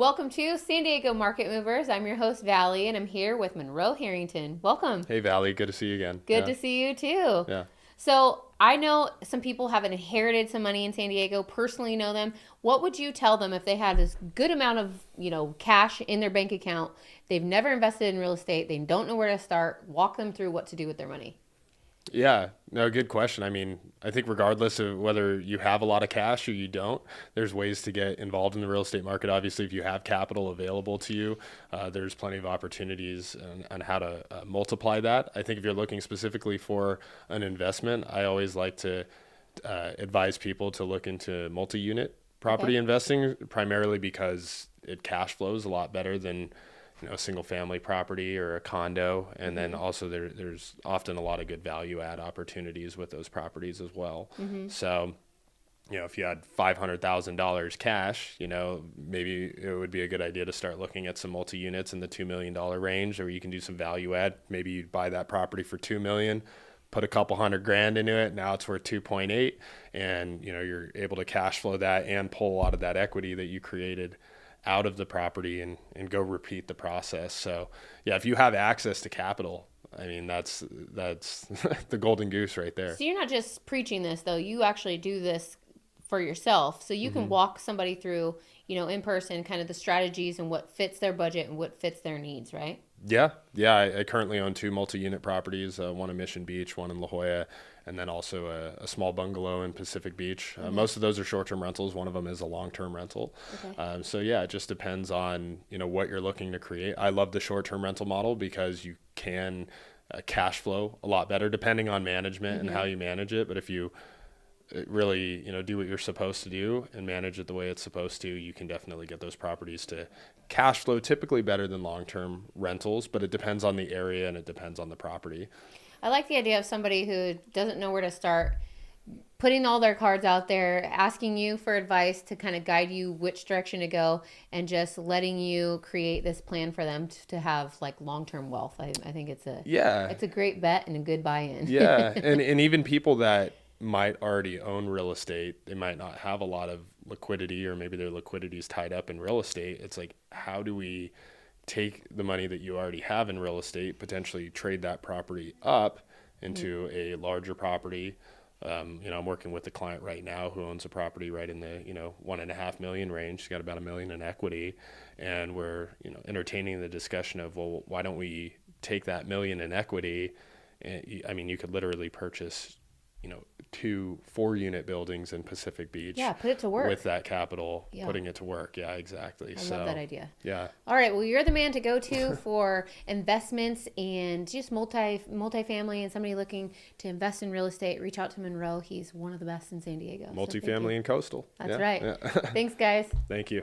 Welcome to San Diego Market Movers. I'm your host, Valley, and I'm here with Monroe Herington. Welcome. Hey, Valley. Good to see you again. Good to see you, too. Yeah. So I know some people have inherited some money in San Diego, personally know them. What would you tell them if they had this good amount of, cash in their bank account, they've never invested in real estate, they don't know where to start, walk them through what to do with their money? Yeah, no, good question. I mean, I think regardless of whether you have a lot of cash or you don't, there's ways to get involved in the real estate market. Obviously, if you have capital available to you, there's plenty of opportunities on how to multiply that. I think if you're looking specifically for an investment, I always like to advise people to look into multi-unit property investing, primarily because it cash flows a lot better than a single family property or a condo. And then also there's often a lot of good value add opportunities with those properties as well. So, if you had $500,000 cash, maybe it would be a good idea to start looking at some multi-units in the $2 million range, or you can do some value add. Maybe you buy that property for $2 million, put a couple $100,000 into it. Now it's worth 2.8, and you're able to cash flow that and pull a lot of that equity that you created out of the property and go repeat the process. So yeah, if you have access to capital, I mean, that's the golden goose right there. So you're not just preaching this though, you actually do this for yourself. So you can walk somebody through, in person, kind of the strategies and what fits their budget and what fits their needs, right? Yeah. I currently own 2 multi-unit properties, one in Mission Beach, one in La Jolla, and then also a small bungalow in Pacific Beach. Most of those are short-term rentals. One of them is a long-term rental. Okay. So yeah, it just depends on, what you're looking to create. I love the short-term rental model because you can cash flow a lot better depending on management and how you manage it. But if you really, do what you're supposed to do and manage it the way it's supposed to, you can definitely get those properties to cash flow typically better than long-term rentals, but it depends on the area and it depends on the property. I like the idea of somebody who doesn't know where to start, putting all their cards out there, asking you for advice to kind of guide you which direction to go, and just letting you create this plan for them to have like long-term wealth. I think it's a great bet and a good buy-in. Yeah. and even people that might already own real estate, they might not have a lot of liquidity, or maybe their liquidity is tied up in real estate. It's like, how do we take the money that you already have in real estate, potentially trade that property up into a larger property? I'm working with a client right now who owns a property right in the, $1.5 million range. She's got about $1 million in equity. And we're, entertaining the discussion of, well, why don't we take that $1 million in equity? And, I mean, you could literally purchase 2 4-unit buildings in Pacific Beach. Yeah, put it to work. With that capital, putting it to work. Yeah, exactly. I love that idea. Yeah. All right, well, you're the man to go to for investments and just multifamily, and somebody looking to invest in real estate. Reach out to Monroe. He's one of the best in San Diego. Multifamily and coastal. That's right. Yeah. Thanks, guys. Thank you.